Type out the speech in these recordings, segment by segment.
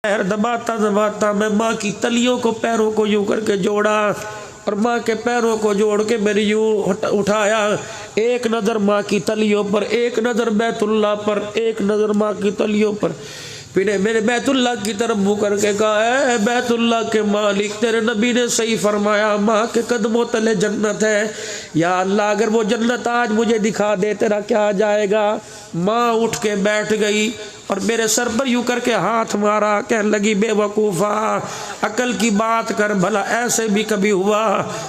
पैर दबाता दबाता मैं माँ की तलियों को, पैरों को यूं करके जोड़ा और माँ के पैरों को जोड़ के मैंने यूं उठाया। एक नज़र माँ की तलियों पर, एक नज़र बैतुल्लाह पर, एक नज़र माँ की तलियों पर। फिर मैंने बैतुल्लाह की तरफ मुँह करके कहा, है बैतुल्लाह के मालिक, तेरे नबी ने सही फरमाया, माँ के कदमों तले जन्नत है। या अल्लाह, अगर वो जन्नत आज मुझे दिखा दे तेरा क्या जाएगा। माँ उठ के बैठ गई और मेरे सर पर यूं करके हाथ मारा, कहने लगी बेवकूफ़ा, अकल की बात कर, भला ऐसे भी कभी हुआ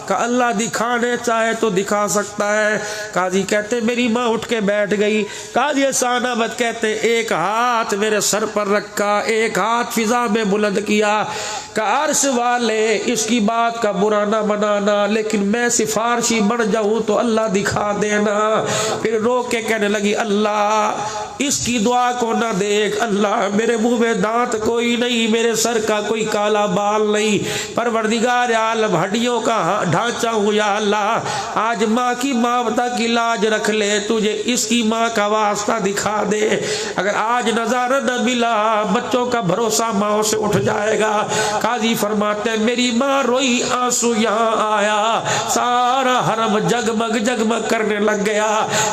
कि अल्लाह दिखाने चाहे तो दिखा सकता है। काजी कहते मेरी माँ उठ के बैठ गई। काजी एहसानाबाद कहते एक हाथ मेरे सर पर रखा, एक हाथ फिजा में बुलंद किया कि अर्श वाले इसकी बात का बुरा ना बनाना, लेकिन मैं सिफारशी बन जाऊँ तो अल्लाह दिखा देना। फिर रो के कहने लगी, अल्लाह इसकी दुआ को ना देख, अल्लाह मेरे मुंह में दांत कोई नहीं, मेरे सर का कोई काला बाल नहीं, परवरदिगार आलम हड्डियों का ढांचा हूँ। या अल्लाह आज माँ की ममता की लाज रख ले, तुझे इसकी माँ का वास्ता दिखा दे। अगर आज नजारा न मिला बच्चों का भरोसा माँ से उठ जाएगा। काजी फरमाते मेरी माँ रोई, आंसू यहाँ आया, सारा हरम जगमग जगमग करने लग गया।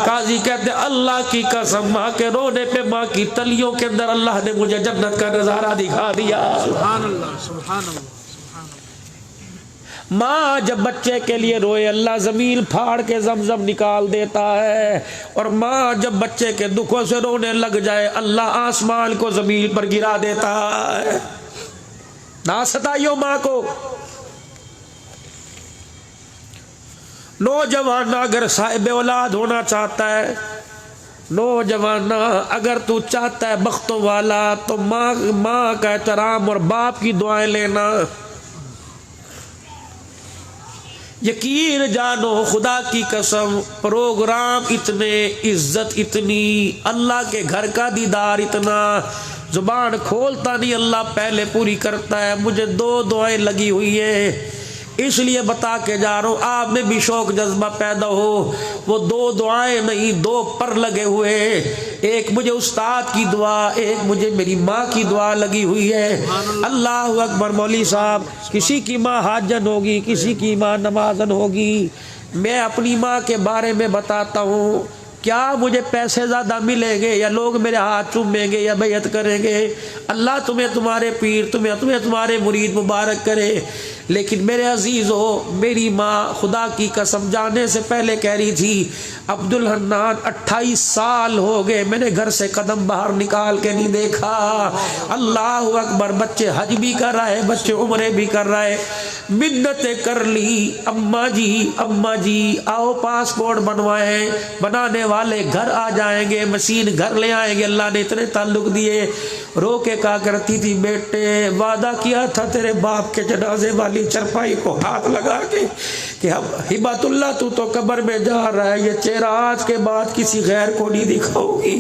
काजी कहते अल्लाह की कसम, माँ के रोने पे माँ की तलियों के अंदर अल्लाह ने मुझे जन्नत का नजारा दिखा दिया। सुभान अल्लाह, सुभान अल्लाह। माँ जब बच्चे के लिए रोए अल्लाह जमीन फाड़ के जमजम निकाल देता है, और माँ जब बच्चे के दुखों से रोने लग जाए अल्लाह आसमान को जमीन पर गिरा देता है। ना सताइयो माँ को। नौजवान अगर साहिब औलाद होना चाहता है, नौजवान अगर तू चाहता है बख्तों वाला, तो माँ का एहतराम और बाप की दुआएं लेना। यकीन जानो खुदा की कसम, प्रोग्राम इतने, इज्जत इतनी, अल्लाह के घर का दीदार इतना, जुबान खोलता नहीं अल्लाह पहले पूरी करता है। मुझे दो दुआएं लगी हुई है, इसलिए बता के जा रहा हूँ, आप में भी शौक जज्बा पैदा हो। वो दो दुआएं नहीं, दो पर लगे हुए, एक मुझे उस्ताद की दुआ, एक मुझे मेरी माँ की दुआ लगी हुई है। अल्लाह अकबर। मौली साहब, किसी की माँ हाजन होगी, किसी की माँ नमाजन होगी। मैं अपनी माँ के बारे में बताता हूँ, क्या मुझे पैसे ज़्यादा मिलेंगे या लोग मेरे हाथ चूमेंगे या बैयत करेंगे। अल्लाह तुम्हें तुम्हारे पीर, तुम्हें तुम्हारे मुरीद मुबारक करे। लेकिन मेरे अजीज़ हो, मेरी माँ खुदा की कसम जाने से पहले कह रही थी, अब्दुल हन्नान 28 साल हो गए मैंने घर से कदम बाहर निकाल के नहीं देखा। अल्लाह अकबर। बच्चे हज भी कर रहा है, बच्चे उम्रे भी कर रहा है। मिन्नतें कर ली, अम्मा जी आओ पासपोर्ट बनवाएं, बनाने वाले घर आ जाएंगे, मशीन घर ले आएंगे। अल्लाह ने इतने ताल्लुक दिए। रो के कहा करती थी, बेटे वादा किया था तेरे बाप के जनाजे वाली चरपाई को हाथ लगा के कि हिबातुल्लाह तू तो कब्र में जा रहा है, ये चेहरा आज के बाद किसी गैर को नहीं दिखाऊंगी।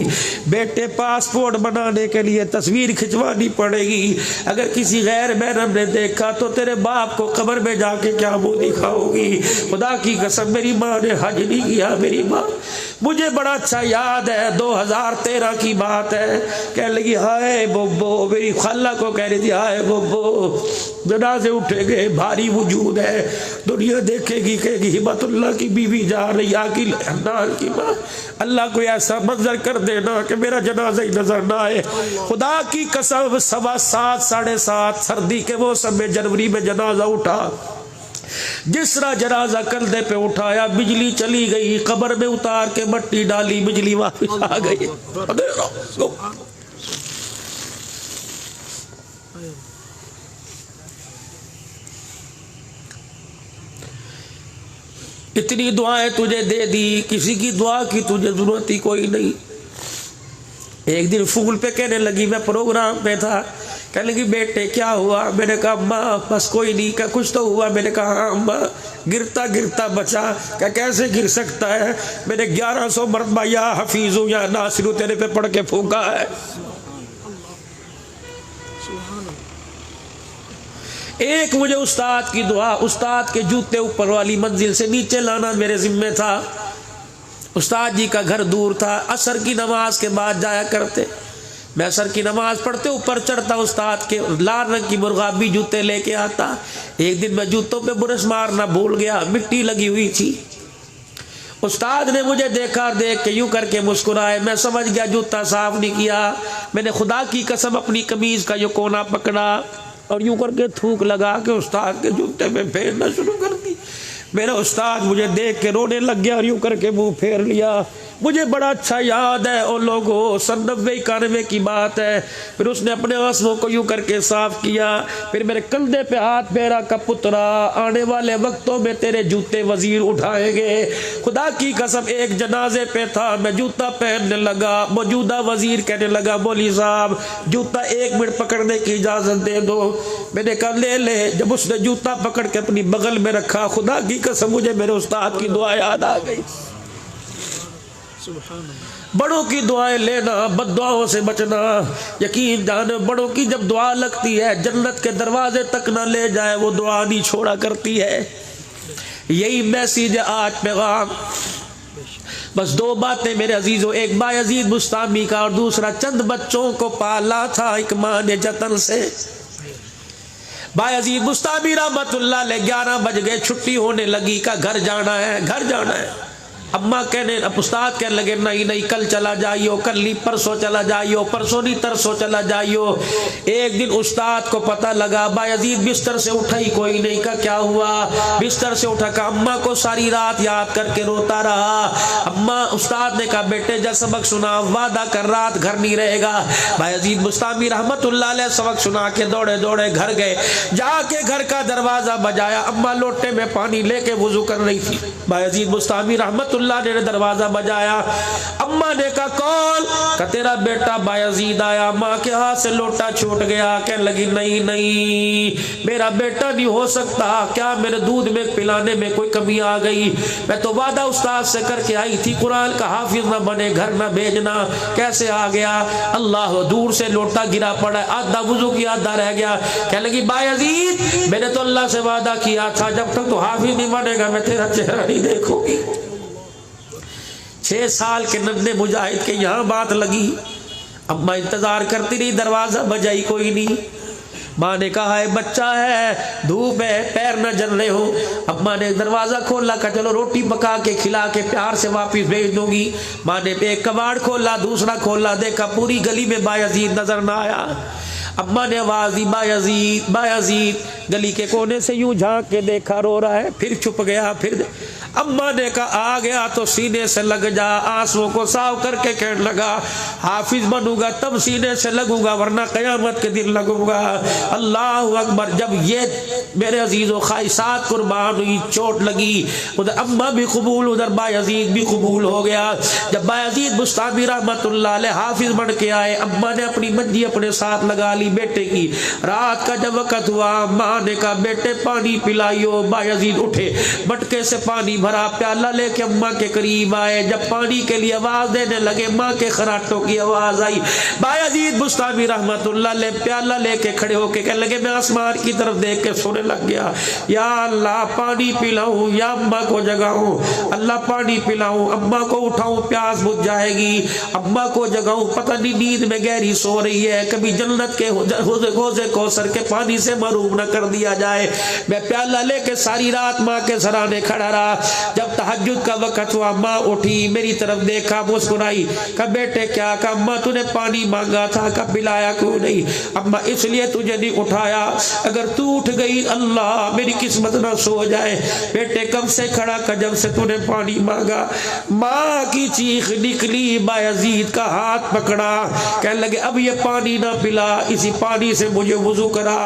बेटे पासपोर्ट बनाने के लिए तस्वीर खिंचवानी पड़ेगी, अगर किसी गैर महरम ने देखा तो तेरे बाप को कब्र में जाके क्या मुँह दिखाऊंगी। खुदा की कसम मेरी माँ ने हज नहीं किया। मेरी माँ, मुझे बड़ा अच्छा याद है 2013 की बात है, कह लगी हाय बोबो, मेरी खाला को कह रही थी हाय बोबो जनाजे उठेंगे, भारी वजूद है, दुनिया देखेगी कहेगी हिबतुल्लाह की बीवी जा रही, आकी अन्नान की माँ। अल्लाह को ऐसा मंजर कर देना कि मेरा जनाजा ही नजर ना आए। खुदा की कसम 7:15 7:30 सर्दी के मौसम में जनवरी में जनाजा उठा। जिस तरह जनाजा कंधे पे उठाया, बिजली चली गई, कब्र में उतार के मट्टी डाली, बिजली वापस आ गई। इतनी दुआएं तुझे दे दी, किसी की दुआ की तुझे जरूरत ही कोई नहीं। एक दिन फूल पे कहने लगी, मैं प्रोग्राम पे था, कहने लगी बेटे क्या हुआ। मैंने कहा माँ बस कोई नहीं। क्या कुछ तो हुआ। मैंने कहा हाँ माँ, गिरता गिरता बचा। क्या कैसे गिर सकता है। मैंने 1100 मरतबा या हफीजू या नासिरू तेरे पे पढ़ के फूका है। एक मुझे उस्ताद की दुआ, उस्ताद के जूते ऊपर वाली मंजिल से नीचे लाना मेरे जिम्मे था। उस्ताद जी का घर दूर था, असर की नमाज के बाद जाया करते। मैं असर की नमाज पढ़ते ऊपर चढ़ता, उस्ताद के लाल रंग की मुर्गाबी जूते लेके आता। एक दिन मैं जूतों पे बुरश मारना भूल गया, मिट्टी लगी हुई थी। उस्ताद ने मुझे देखा, देख के यूं करके मुस्कुराए। मैं समझ गया जूता साफ नहीं किया। मैंने खुदा की कसम अपनी कमीज का यो कोना पकड़ा और यूं करके थूक लगा के उस्ताद के जूते पे फेरना शुरू कर दी। मेरा उस्ताद मुझे देख के रोने लग गया और यूं करके मुंह फेर लिया। मुझे बड़ा अच्छा याद है उन लोगों 90-91 की बात है। फिर उसने अपने आंसुओं को यूं करके साफ किया, फिर मेरे कंधे पे हाथ फेरा का पुत्रा, आने वाले वक्तों में तेरे जूते वजीर उठाएंगे। खुदा की कसम एक जनाजे पे था, मैं जूता पहनने लगा, मौजूदा वजीर कहने लगा मौली साहब जूता 1 मिनट पकड़ने की इजाजत दे दो। मैंने कहा ले ले। जब उसने जूता पकड़ के अपनी बगल में रखा, खुदा की कसम मुझे मेरे उस्ताद की दुआ याद आ गई। बड़ों की दुआएं लेना, बद्दुआओं से बचना। यकीन जान बड़ों की जब दुआ लगती है जन्नत के दरवाजे तक ना ले जाए वो दुआ नहीं छोड़ा करती है। यही मैसेज आज पैगाम। बस 2 बातें मेरे अजीजों, एक बायजीद बुस्तामी का और दूसरा चंद बच्चों को पाला था एक मां ने जतन से। बायजीद बुस्तामी रहमतुल्लाह अलैह 11 बज गए, छुट्टी होने लगी का घर जाना है, घर जाना है। अम्मा कहने, अब उस्ताद कहने लगे नहीं नहीं कल चला जाइयो, कल नहीं परसों चला जाइयो, परसों नहीं तरसों चला जाइयो। एक दिन उस्ताद को पता लगा बायजीद बिस्तर से उठा ही कोई नहीं। का क्या हुआ? बिस्तर से उठा का अम्मा को सारी रात याद करके रोता रहा। अम्मा, उस्ताद ने कहा बेटे जब सबक सुना, वादा कर रात घर नहीं रहेगा। बायजीद बुस्तामी रहमतुल्लाह अलैह सबक सुना के दौड़े दौड़े घर गए। जाके घर का दरवाजा बजाया, अम्मा लोटे में पानी लेके वुजू कर रही थी। बायजीद बुस्तामी रहमतुल्लाह ने दरवाजा बजाया। अम्मा ने कहा कौन? का तेरा बेटा बायजीद आया। माँ के हाथ से लोटा छूट गया। कहने लगी नहीं नहीं मेरा बेटा नहीं हो सकता, क्या मेरे दूध में पिलाने में कोई कमी आ गई? मैं तो वादा उस्ताद से करके आई थी कुरान का हाफिज ना बने घर ना भेजना, कैसे आ गया? अल्लाह, दूर से लोटा गिरा पड़ा, आधा वुजू की आधा रह गया। कहने लगी बायजीद मैंने तो अल्लाह से वादा किया था जब तक तो हाफिज नहीं बनेगा मैं तेरा चेहरा नहीं देखूंगी। 6 साल के नन्हे मुजाहिद के यहाँ बात लगी। अम्मा इंतजार करती रही, दरवाजा बजाई कोई नहीं। माँ ने कहा है बच्चा है, धूप है, पैर न जल रहे हो। अम्मा ने दरवाजा खोला, कहा चलो रोटी पका के खिला के प्यार से वापस भेज दूंगी। माँ ने एक कबाड़ खोला, दूसरा खोला, देखा पूरी गली में बायजीद नजर ना आया। अम्मा ने आवाज दी बायजीद बायजीद। गली के कोने से यूं झांक के देखा, रो रहा है, फिर छुप गया। फिर अम्मा ने कहा आ गया तो सीने से लग जा। आंसुओं को साफ करके कहने लगा हाफिज बनूंगा तब सीने से लगूंगा, वरना कयामत के दिन लगूंगा। अल्लाह अकबर। जब ये मेरे अजीजों ख्वाहिशात कुर्बान हुई, चोट लगी, उधर अम्मा भी कबूल, उधर बायजीद भी कबूल हो गया। जब बायजीद बुस्तामी रहमतुल्लाह अलैह हाफिज बन के आए, अम्मा ने अपनी मंजी अपने साथ लगा ली बेटे की। रात का जब वक़्त हुआ, माँ ने कहा बेटे पानी पिलाइयो। बायजीद उठे, मटके से पानी भरा, प्याला लेके अम्मा के करीब आए। जब पानी के लिए आवाज देने लगे, माँ के खराटों की आवाज आई। बायजीद बुस्तामी रहमतुल्लाह अलैह प्याला लेके खड़े होके कहने लगे मैं आसमान की तरफ देख के सोने लग गया, या अल्लाह पानी पिलाऊं या अम्मा को जगाऊं? अल्लाह पानी पिलाऊं, अम्मा को उठाऊं, प्यास बुझ जाएगी। अम्मा को जगाऊं, पता नहीं नींद में गहरी सो रही है, कभी जन्नत के हौज़े कौसर के पानी से महरूम न कर दिया जाए। मैं प्याला लेके सारी रात माँ के सराहने खड़ा रहा। जब तहज्जुद का वक्त हुआ, माँ उठी, मेरी तरफ देखा, मुस्कुराई, कहा बेटे क्या? कहा अम्मा तूने पानी मांगा था, कब पिलाया क्यों नहीं? अम्मा इसलिए तुझे नहीं उठाया, अगर तू उठ गई अल्लाह मेरी किस्मत ना सो जाए। बेटे कब से खड़ा का जब से तूने पानी मांगा। माँ की चीख निकली, बायजीद का हाथ पकड़ा, कहने लगे अब ये पानी ना पिला, इसी पानी से मुझे वुजू करा।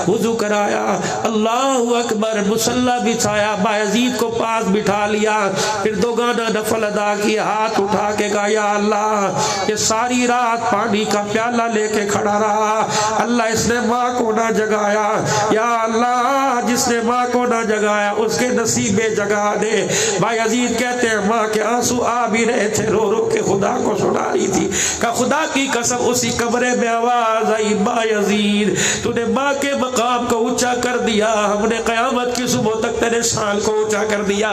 वुजू कराया, अल्लाह अकबर, मुसल्ला बिछाया, बायजीद को पास बिठा लिया, फिर 2 गाना नफल अदा किया, हाथ उठा के कहा या अल्लाह ये सारी रात पानी का प्याला लेके खड़ा रहा, अल्लाह इसने माँ को ना जगाया, या अल्लाह जिसने माँ को ना जगाया उसके नसीबे जगा दे। बायजीद कहते हैं माँ के आंसू आ भी रहे थे, रो रो के खुदा को सुना रही थी। का खुदा की कसम उसी कमरे में आवाज आई बायजीद तूने माँ के मकाम को ऊंचा कर दिया, हमने कयामत की सुबह तक तेरे शान को ऊंचा कर दिया।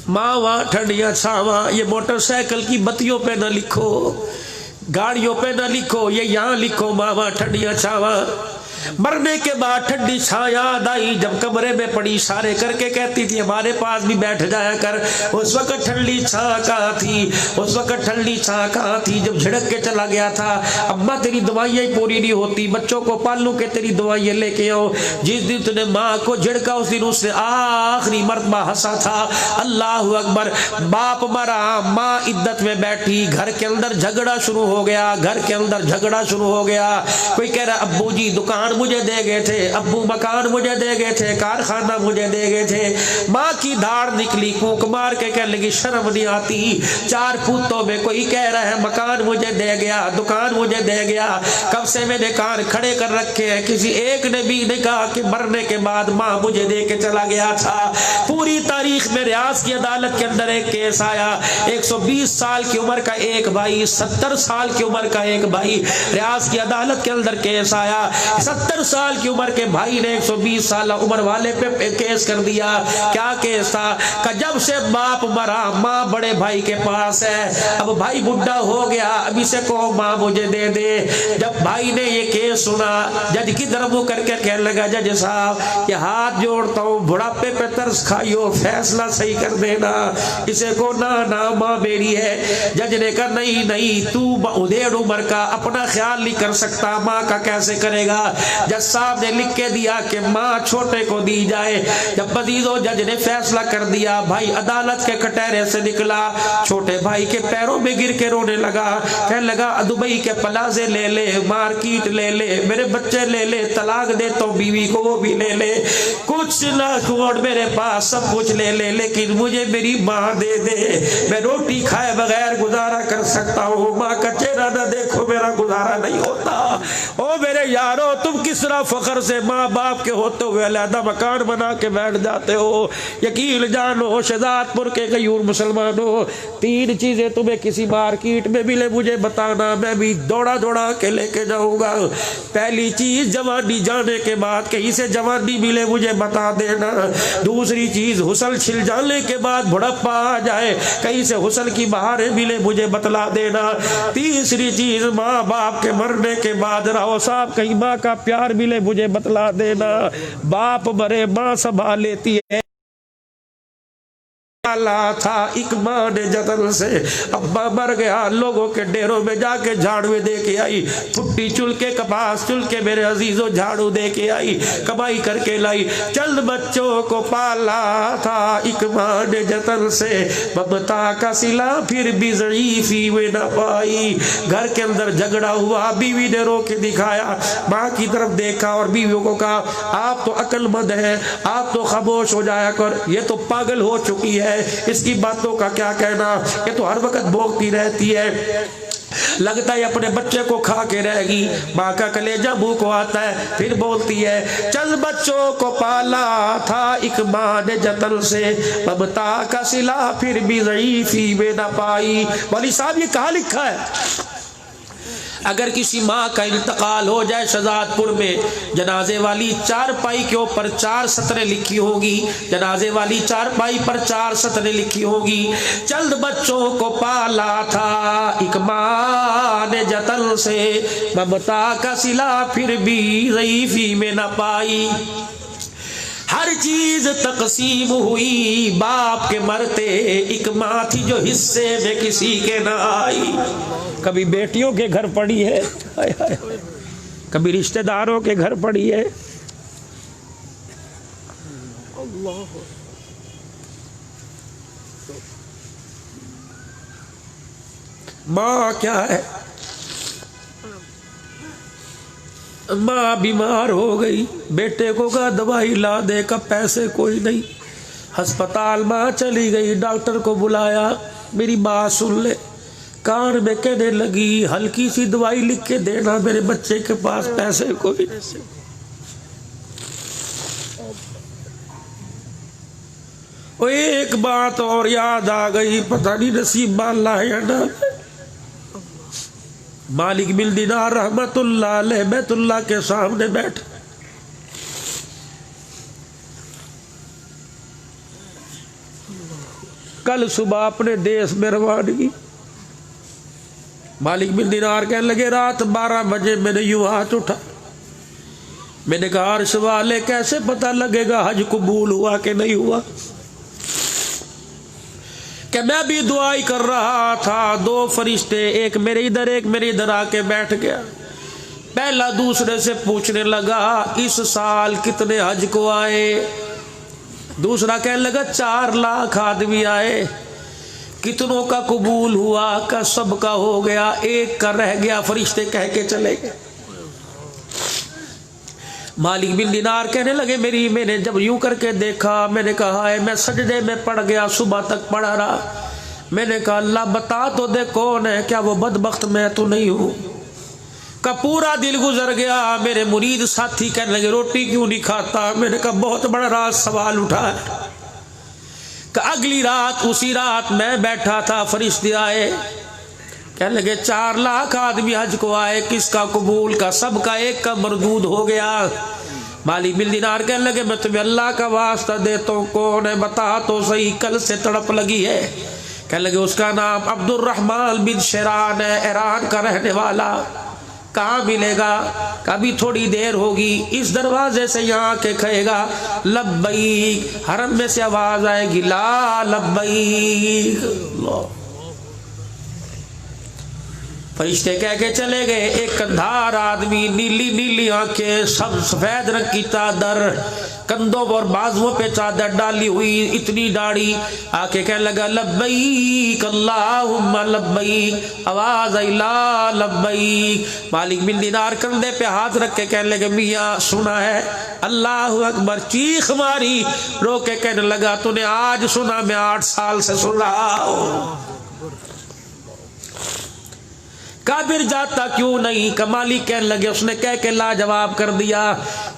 मावा ठंडिया छावा, ये मोटरसाइकिल की बत्तियों पे ना लिखो, गाड़ियों पे ना लिखो, ये यहाँ लिखो मावा ठंडिया छावा। मरने के बाद ठंडी छां याद आई, जब कमरे में पड़ी इशारे करके कहती थी हमारे पास भी बैठ जाया कर। उस वक्त ठंडी छां कहाँ थी, उस वक्त ठंडी छां कहाँ थी जब झिड़क के चला गया था। अम्मा तेरी दवाइयाँ ही पूरी नहीं होती, बच्चों को पालू के तेरी दवाइयाँ लेके आओ। जिस दिन तुमने माँ को झिड़का उस दिन उसने आखिरी मरतबा हंसा था। अल्लाह अकबर। बाप मरा, माँ इद्दत में बैठी, घर के अंदर झगड़ा शुरू हो गया, घर के अंदर झगड़ा शुरू हो गया। कोई कह रहा अब्बू जी दुकान मुझे दे गए थे, अब्बू मकान मुझे दे गए थे, कारखाना मुझे दे गए थे। माँ की दाढ़ निकली, कूक मार के कहने लगी शर्म नहीं आती, 4 पूतों में कोई कह रहा है मकान मुझे दे गया, दुकान मुझे दे गया। कब से मैंने कान खड़े कर रखे हैं, किसी एक ने भी नहीं कहा कि मरने के बाद माँ मुझे दे के चला गया था। पूरी तारीख में रियाज की अदालत के अंदर एक केस आया, 120 साल की उम्र का एक भाई, 70 साल की उम्र का एक भाई, रियाज की अदालत के अंदर केस आया। 70 साल की उम्र के भाई ने 120 साल उम्र वाले पे केस कर दिया। क्या केस था कि जब से बाप मरा माँ बड़े भाई के पास है, अब भाई बुढ़ा हो गया, अब इसे कहो माँ मुझे दे दे। जब भाई ने ये केस सुना, जज की तरफ मुंह करके कहने लगा जज साहब ये हाथ जोड़ता हूँ, बुढ़ापे पे तरस खाइयो, फैसला सही कर देना, इसे को ना ना माँ मेरी है। जज ने कहा नहीं नहीं, तू उधेड़ उम्र का अपना ख्याल नहीं कर सकता, माँ का कैसे करेगा। जज साहब ने लिख के दिया कि माँ छोटे को दी जाए। जब बदीजो जज ने फैसला कर दिया, भाई अदालत के कटहरे से निकला, छोटे भाई के पैरों में गिर के रोने लगा, कहने लगा दुबई के प्लाजे ले ले, मार्केट ले ले, मेरे बच्चे ले ले, तलाक दे तो बीवी को वो भी ले ले, कुछ ना छोड़ मेरे पास सब कुछ ले ले, लेकिन मुझे मेरी माँ दे दे, मैं रोटी खाए बगैर गुजारा कर सकता हूँ, माँ का चेहरा ना देखो मेरा गुजारा नहीं होता। ओ मेरे यारो तुम किस तरह फखर से माँ बाप के होते हुए अलहदा मकान बना के बैठ जाते हो। यकीन जानो शहजादपुर के गयूर मुसलमानों, 3 चीजें तुम्हें किसी मार्केट में मिले मुझे बताना, मैं भी दौड़ा दौड़ा के लेके जाऊंगा। पहली चीज जवानी जाने के बाद कहीं से जवानी मिले मुझे बता देना। दूसरी चीज हुस्न छिल जाने के बाद बुढ़ापा आ जाए, कहीं से हुस्न की बहारें मिले मुझे बतला देना। तीसरी चीज माँ बाप के मरने के बाद राव साहब कहीं माँ का प्यार मिले मुझे बतला देना। बाप मरे माँ संभाल लेती है, था एक माँ ने जतन से, अब्बा मर गया, लोगों के डेरों में जाके झाड़ू दे के आई, फुट्टी चुल के कपास चुल के मेरे अजीजों झाड़ू दे के आई, कमाई करके लाई, चंद बच्चों को पाला था एक माँ ने जतन से, ममता का सिला फिर भी ज़ईफ़ी में न पाई। घर के अंदर झगड़ा हुआ, बीवी ने रो के दिखाया, माँ की तरफ देखा और बीवियों को कहा आप तो अक्लमंद है, आप तो खामोश हो जाया कर, ये तो पागल हो चुकी है, इसकी बातों का क्या कहना, ये तो हर वक्त भोगती रहती है, लगता है अपने बच्चे को खा के रहेगी। माँ का कलेजा मुंह को आता है, फिर बोलती है चल बच्चों को पाला था एक माँ ने जतन से, ममता का सिला फिर भी ज़ईफ़ी में न पाई। मौलवी साहब ये कहाँ लिखा है? अगर किसी माँ का इंतकाल हो जाए शहजादपुर में, जनाजे वाली चारपाई के ऊपर 4 सतरें लिखी होगी, जनाजे वाली चारपाई पर 4 सतरें लिखी होगी। चंद बच्चों को पाला था एक माँ ने जतन से, ममता का सिला फिर भी ज़ईफ़ी में न पाई। हर चीज तकसीम हुई, बाप के मरते एक माँ थी जो हिस्से में किसी के न आई। कभी बेटियों के घर पड़ी है, कभी रिश्तेदारों के घर पड़ी है। माँ क्या है, माँ बीमार हो गई, बेटे को कहा दवाई ला दे, का पैसे कोई नहीं, अस्पताल माँ चली गई, डॉक्टर को बुलाया, मेरी बात सुन ले, कान में कहने लगी हल्की सी दवाई लिख के देना, मेरे बच्चे के पास पैसे कोई नहीं। वो एक बात और याद आ गई, पता नहीं नसीब अल्लाह है या ना। मालिक बिन दीनार रहमतुल्लाह अलैह बैतुल्लाह के सामने बैठ, कल सुबह अपने देश में रवानगी। मालिक बिन दिनार कहने लगे रात 12 बजे मैंने यूं हाथ उठा, मैंने कहा अर्श वाले कैसे पता लगेगा हज कबूल हुआ कि नहीं हुआ? कि मैं भी दुआ ही कर रहा था, 2 फरिश्ते एक मेरे इधर एक मेरे इधर आके बैठ गया। पहला दूसरे से पूछने लगा इस साल कितने हज को आए? दूसरा कहने लगा 4 लाख आदमी आए। कितनों का कबूल हुआ? का सबका हो गया, एक का रह गया। फरिश्ते कह के चले गए। मालिक बिन दिनार कहने लगे मैंने जब यूं करके देखा, मैंने कहा है मैं सजदे में पड़ गया, सुबह तक पड़ा रहा। मैंने कहा अल्लाह बता तो दे कौन है, क्या वो बदबख्त मैं तो नहीं हूं? का पूरा दिल गुजर गया। मेरे मुरीद साथी कहने लगे रोटी क्यों नहीं खाता? मैंने कहा बहुत बड़ा रात सवाल उठा है। अगली रात उसी रात मैं बैठा था, फरिश्ते आए, कहने लगे 4 लाख आदमी हज को आए, किसका कबूल? का सबका, एक का मरदूद हो गया। मालिक बिन दिनार कहने लगे मैं तुम्हें अल्लाह का वास्ता देता हूँ, कौन है बता तो सही, कल से तड़प लगी है। कहने लगे उसका नाम अब्दुर्रहमान बिन शेरान है, ईरान का रहने वाला। कहाँ मिलेगा? कभी थोड़ी देर होगी, इस दरवाजे से यहाँ के कहेगा लब्बैक, हरम में से आवाज आएगी ला लब्बैक। फरिश्ते कह के चले गए। एक कंधार आदमी, नीली नीली आंखें, सब सफेद रंग की चादर, कंधों और बाजुओं पे चादर डाली हुई, इतनी दाढ़ी, आके कहने लगा लब्बैक अल्लाहुम्मा लब्बैक। आवाज आई ला लब्बैक। मालिक बिन दिनार कंधे पे हाथ रख के कहने लगे मियाँ सुना है? अल्लाहु अकबर। चीख मारी, रो के कहने लगा तूने आज सुना, मैं 8 साल से सुन रहा हूं। काबिर जाता क्यों नहीं? कमाली कहने लगे, उसने कह के लाजवाब कर दिया।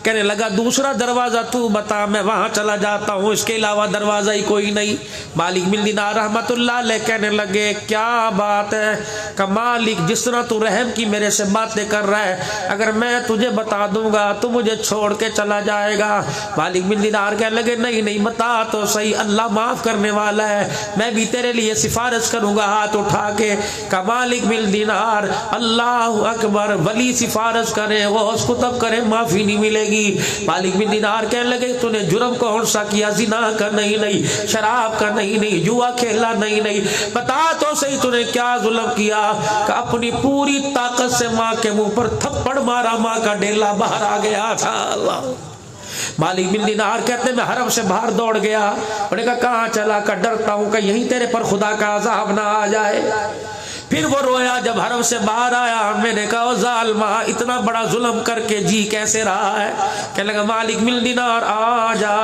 कहने लगा दूसरा दरवाजा तू बता, मैं वहां चला जाता हूँ, इसके अलावा दरवाजा ही कोई नहीं। मालिक बिन दिनार रहमतुल्लाह अलैह कहने लगे क्या बात है? कमालिक जिस तरह तू रहम की मेरे से बातें कर रहा है, अगर मैं तुझे बता दूंगा तो मुझे छोड़ के चला जाएगा। मालिक बिन दिनार कहने लगे नहीं नहीं बता तो सही, अल्लाह माफ करने वाला है, मैं भी तेरे लिए सिफारिश करूंगा हाथ उठा के। कमालिक बिन दिनार अल्लाह अकबर, वली सिफारिश करे वो उसको तब करे माफी नहीं मिलेगी। मालिक बिन दिनार कहने लगे तूने जुर्म कौन सा किया? जिना का नहीं नहीं, शराब का नहीं नहीं, जुआ खेला नहीं नहीं, बता तो सही तूने क्या जुल्म किया? कि अपनी पूरी ताकत से माँ के मुंह पर थप्पड़ मारा, माँ का डेला बाहर आ गया था। अल्लाह। मालिक बिन दिनार कहते मैं हरम से बाहर दौड़ गया। उन्होंने कहा कहाँ चला? का डरता हूँ कि यहीं तेरे पर खुदा का अज़ाब ना आ जाए। फिर वो रोया जब हरम से बाहर आया। मैंने कहा जालिमा इतना बड़ा जुल्म करके जी कैसे रहा है? कहने लगा मालिक बिन दिनार आ जा,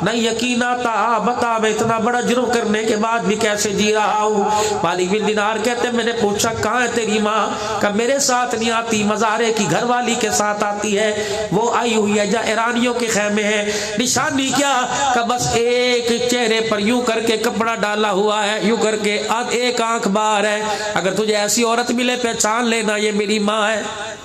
नहीं यकीन आता, बता मैं इतना बड़ा जुर्म करने के बाद भी कैसे जी रहा हूँ? मालिक बिन दिनार कहते मैंने पूछा कहाँ है तेरी माँ? का मेरे साथ नहीं आती, मज़ारे की घरवाली के साथ आती है, वो आई हुई है जहाँ ईरानियों के खेमे है। निशानी क्या? का बस एक चेहरे पर यूं करके कपड़ा डाला हुआ है, यूं करके एक आंख बाहर है, अगर तुझे ऐसी औरत मिले पहचान लेना ये मेरी माँ है।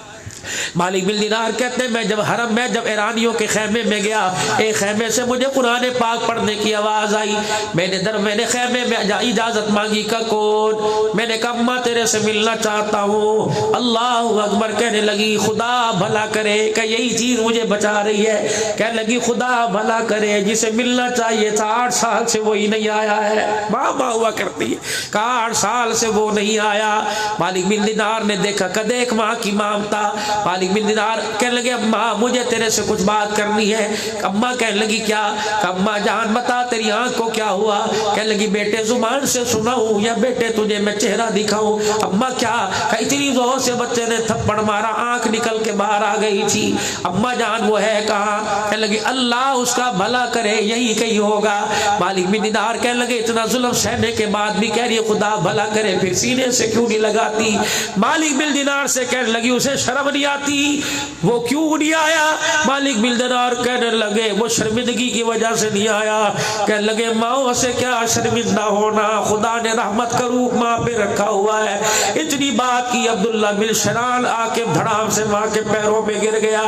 मालिक बिन दिनार कहते मैं जब हरम में जब ईरानियों के खेमे में गया, एक खेमे से मुझे कुरान पाक पढ़ने की आवाज आई। मैंने खेमे में इजाजत मांगी का कौन? मैंने कहा अम्मा तेरे से मिलना चाहता हूँ। अल्लाह अकबर कहने लगी खुदा भला करे, कि यही चीज मुझे बचा रही है। कहने लगी खुदा भला करे, जिसे मिलना चाहिए था 8 साल से वही नहीं आया है। माँ हुआ करती है, कहा 8 साल से वो नहीं आया। मालिक बिन दिनार ने देखा कदे एक माँ की ममता। मालिक बिन दिनार कहने लगे अम्मा मुझे तेरे से कुछ बात करनी है। अम्मा कहने लगी क्या? अम्मा जान बता तेरी आंख को क्या हुआ? कहने लगी बेटे जुबान से सुनाऊं या बेटे तुझे मैं चेहरा दिखाऊं? अम्मा क्या? इतनी जोर से बच्चे ने थप्पड़ मारा, आंख निकल के बाहर आ गई थी। अम्मा जान वो है कहाँ? कहने लगी अल्लाह उसका भला करे, यही कहीं होगा। मालिक बिन दिनार कहने लगे इतना जुल्म सहने के बाद भी कह रही है खुदा भला करे, फिर सीने से क्यों नहीं लगाती? मालिक बिन दिनार से कहने लगी उसे शर्म नहीं नहीं आती। वो क्यों नहीं आया? मालिक बिन दिनार कहने लगे वो शर्मिंदगी की वजह से नहीं आया। कहने लगे माँ से क्या शर्मिंदा होना, खुदा ने रहमत का रूप माँ पे रखा हुआ है। इतनी बात की अब्दुल्ला बिन शरान आके धड़ाम से माँ के पैरों में गिर गया।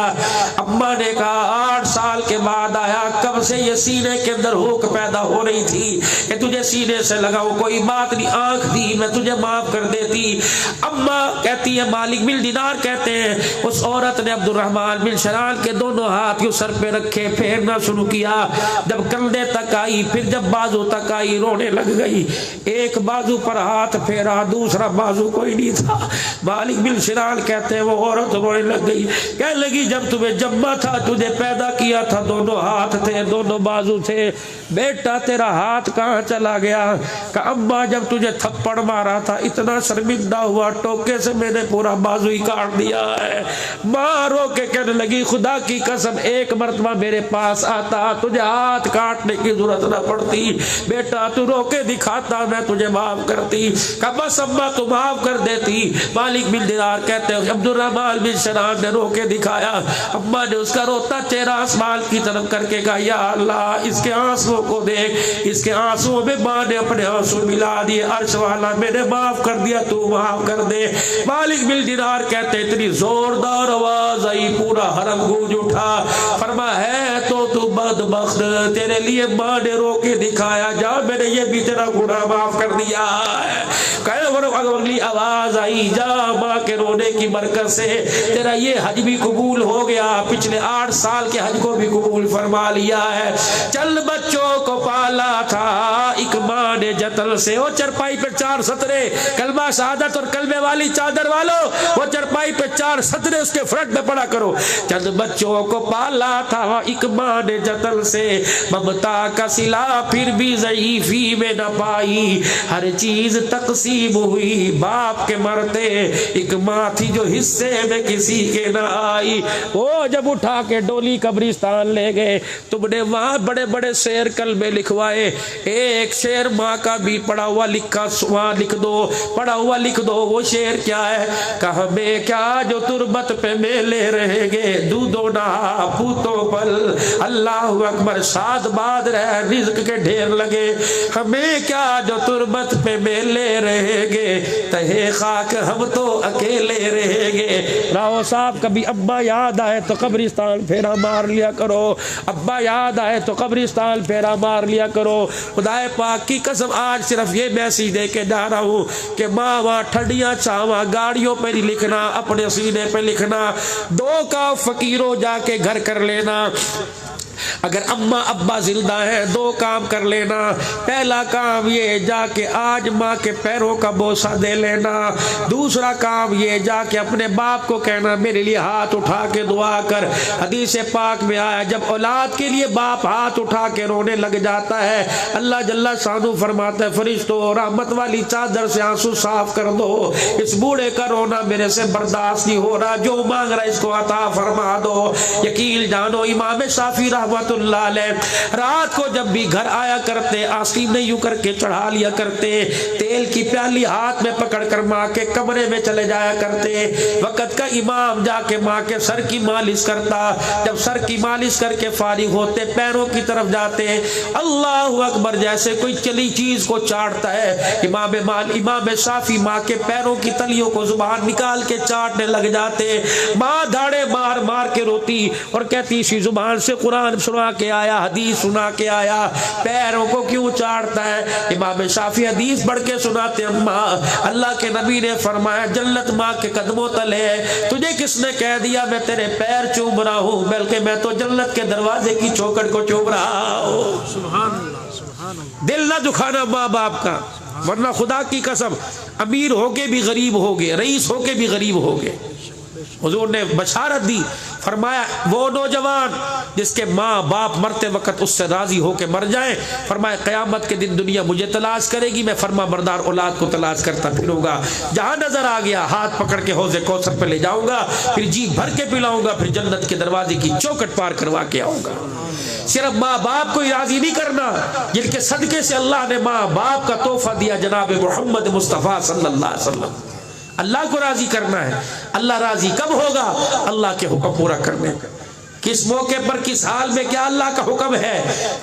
अम्मा ने कहा 8 साल के बाद आया, कब से ये सीने के अंदर हुक पैदा हो रही थी कि तुझे सीने से लगाओ, कोई बात नहीं, आंख दी मैं तुझे माफ कर देती। अम्मा कहती है, मालिक बिन दिनार कहते हैं उस औरत ने अब्दुर्रहमान बिन शरान के दोनों हाथ यूं सर पे रखे, फेरना शुरू किया। जब कंधे तक आई, फिर जब बाजू तक आई, रोने लग गई। एक बाजू पर हाथ फेरा, दूसरा बाजू कोई नहीं था। मालिक बिन शरान कहते हैं वो औरत रोने लग गई, कहने लगी जब तुम्हें जम्मा था, तुझे पैदा किया था, दोनों हाथ थे, दोनों बाजू थे, बेटा तेरा हाथ कहाँ चला गया? कहा अम्मा जब तुझे थप्पड़ मारा था इतना शर्मिंदा हुआ, टोके से मैंने पूरा बाजू ही काट दिया है। माँ रो के कहने लगी खुदा की कसम एक मरतबा मेरे पास आता, तुझे हाथ काटने की जरूरत न पड़ती, बेटा तू रो के दिखाता, मैं तुझे माफ करती। कहा बस अम्मा तू माफ कर देती। मालिक बिन दिनार कहते हैं अब्दुर्रहमान बिन शरान ने रो के दिखाया। अम्मा ने उसका रोता चेहरा आसमान की तरफ करके कहा या अल्लाह इसके आंसुओं को देख, इसके आंसुओं में माँ ने अपने आंसू मिला दिए। अर्श वाला मैंने माफ कर दिया, तू माफ कर दे। मालिक बिन दिनार कहते इतनी जोरदार आवाज आई, पूरा हरम गूंज उठा। फरमा है तो तू बदबख्त, तेरे लिए माँ ने रो के दिखाया, जा मैंने ये भी तेरा गुनाह माफ कर दिया है। अगली आवाज आई, जा माँ के रोने की बरकत से तेरा ये हज भी कबूल हो गया, पिछले 8 साल के हज को भी कबूल फरमा लिया है। चल बच्चों को पाला था एक माँ ने जतन से, वो चरपाई पे 4 सतरे, कलमा शहादत और कलमे वाली चादर वालों, वो चरपाई पे 4 सतरे उसके फ्रंट में पड़ा करो। चल बच्चों को पाला था एक माँ ने जतन से, ममता का सिला फिर भी ज़ईफ़ी में न पाई, हर चीज तकसीम हुई बाप के मरते, एक माँ थी जो हिस्से में किसी के न आई। वो जब उठा के डोली कब्रिस्तान ले गए, तुमने वहां बड़े बड़े शेर कलमे लिखवाए, एक शेर माँ का भी पढ़ा हुआ लिखा वहां लिख दो, पढ़ा हुआ लिख दो। वो शेर क्या है? कहा में क्या जो तुरबत पे मेले रहेंगे, दूधो ना पूतों पल, अल्लाह अकबर साथ बाद रहे रिज्क के ढेर लगे, हमें क्या जो तुरबत पे मेले रहेंगे, तहे खाक हम तो अकेले रहेंगे। राव साहब कभी अब्बा याद आए तो कब्रिस्तान फेरा मार लिया करो, अब्बा याद आए तो कब्रिस्तान फेरा मार लिया करो। खुदाए पाक की कसम आज सिर्फ ये मैसेज दे के जा रहा हूँ कि माँ वहाँ ठंडियाँ छावा गाड़ियों पे नहीं लिखना, अपने सीने पे लिखना। 2 का फकीरों जाके घर कर लेना। अगर अम्मा अब्बा जिंदा है 2 काम कर लेना। पहला काम ये जाके आज माँ के पैरों का बोसा दे लेना। दूसरा काम ये जाके अपने बाप को कहना मेरे लिए हाथ उठा के दुआ कर। हदीस पाक में आया जब औलाद के लिए बाप हाथ उठा के रोने लग जाता है, अल्लाह जल्ला शानू फरमाता है फरिश्तों रहमत वाली चादर से आंसू साफ कर दो, इस बूढ़े का रोना मेरे से बर्दाश्त नहीं हो रहा, जो मांग रहा है इसको अता फरमा दो। यकीन जानो इमाम शाफी रहमतुल्लाह अलैह रात को जब भी घर आया करते आस्तीन में यूं करके चढ़ा लिया करते, तेल की प्याली हाथ में पकड़कर माँ के कमरे में चले जाया करते। वक़्त का इमाम जाके माँ के सर की मालिश करता, जब सर की मालिश करके फारिग होते पैरों की तरफ जाते, अल्लाहु अकबर जैसे कोई चली चीज को चाटता है, इमाम शाफी माँ के पैरों की तलियों को जुबान निकाल के चाटने लग जाते। माँ धाड़े मार मार के रोती और कहती इसी जुबान से कुरान सुना के आया, हदीस सुना के आया, पैरों को क्यों चाटता है? इमाम शाफी हदीस बढ़ के सुनाते, अम्मा अल्लाह के नबी ने फरमाया जन्नत माँ के कदमों तले है, तुझे किसने कह दिया मैं तेरे पैर चूम रहा हूँ, बल्कि मैं तो जन्नत के दरवाजे की चौखट को चूम रहा हूँ। सुभान अल्लाह, सुभान अल्लाह। दिल ना दुखाना माँ बाप का, वरना खुदा की कसम अमीर होके भी गरीब हो गए, रईस होके भी गरीब हो गए। हुजूर ने बशारत दी, फरमाया वो नौजवान जिसके माँ बाप मरते वक्त उससे राजी होके मर जाए, फरमाया क़यामत के दिन दुनिया मुझे तलाश करेगी, मैं फरमा बरदार औलाद को तलाश करता फिरूंगा, जहां नजर आ गया हाथ पकड़ के हौज़े कौसर पे ले जाऊंगा, फिर जी भर के पिलाऊंगा, फिर जन्नत के दरवाजे की चौखट पार करवा के आऊंगा। सिर्फ माँ बाप को राजी नहीं करना, जिनके सदके से अल्लाह ने माँ बाप का तोहफा दिया जनाब मोहम्मद मुस्तफ़ा सल्लल्लाहु अलैहि वसल्लम, अल्लाह को राजी करना है। अल्लाह राजी कब होगा? अल्लाह के हुक्म पूरा करने का। किस मौके पर, किस हाल में क्या अल्लाह का हुक्म है,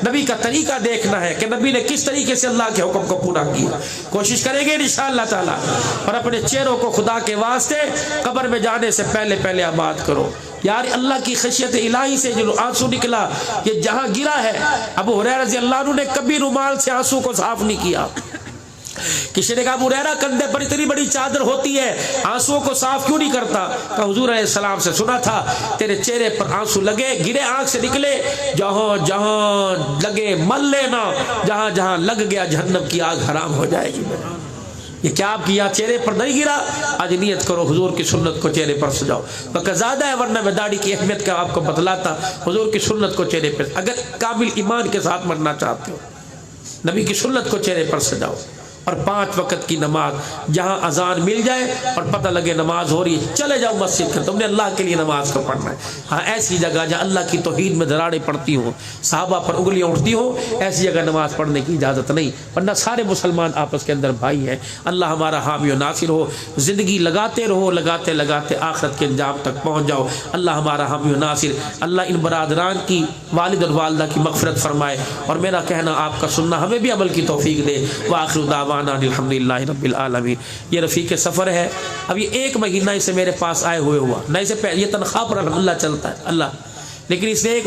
नबी का तरीका देखना है कि नबी ने किस तरीके से अल्लाह के हुक्म को पूरा किया। कोशिश करेंगे इंशाअल्लाह ताला। और अपने चेहरों को खुदा के वास्ते कब्र में जाने से पहले पहले आबाद करो। यार अल्लाह की खशियत इलाही से जो आंसू निकला, ये जहां गिरा है, अबू हुरैरा रज़ी अल्लाह अन्हु ने कभी रुमाल से आंसू को साफ नहीं किया। किसी ने कहा अबू हुरैरा कंधे पर इतनी बड़ी चादर होती है, आंसुओं को साफ क्यों नहीं करता? कहा हुजूर अलैहिस्सलाम से सुना था तेरे चेहरे पर आंसू लगे, गिरे, आंख से निकले, जहां जहां लगे मल लेना, जहां जहां लग गया जहन्नम की आग हराम हो जाएगी। ये क्या आपकी यहाँ चेहरे पर नहीं गिरा? आज नियत करो हुजूर की सुन्नत को चेहरे पर सजाओ। वक़्त ज़्यादा है, वरना मैं दाढ़ी की अहमियत का आपको बतलाता। हुजूर की सुन्नत को चेहरे पर, अगर कामिल ईमान के साथ मरना चाहते हो, नबी की सुन्नत को चेहरे पर सजाओ। और 5 वक़्त की नमाज, जहाँ अजान मिल जाए और पता लगे नमाज हो रही है, चले जाओ मस्जिद में, तुमने अल्लाह के लिए नमाज को पढ़ना है। हाँ, ऐसी जगह जहाँ अल्लाह की तौहीद में दरारें पड़ती हों, सहाबा पर उंगलियाँ उठती हों, ऐसी जगह नमाज पढ़ने की इजाज़त नहीं, वरना सारे मुसलमान आपस के अंदर भाई हैं। अल्लाह हमारा हामी व नासिर हो। ज़िंदगी लगाते रहो, लगाते लगाते आखिरत के अंजाम तक पहुँच जाओ। अल्लाह हमारा हामी व नासिर। अल्लाह इन बरादरान की, वालिद और वालदा की मग़फ़िरत फरमाए, और मेरा कहना आपका सुनना, हमें भी अमल की तौफ़ीक दे। व आखिर दावाना अल्हम्दुलिल्लाहि रब्बिल आलमीन। ये रफ़ीक़ सफ़र है, अब ये 1 महीना इसे मेरे पास आए हुए हुआ, न इसे ये तनख्वाह पर अल्हम्दुलिल्लाह चलता है अल्लाह, लेकिन इसने 1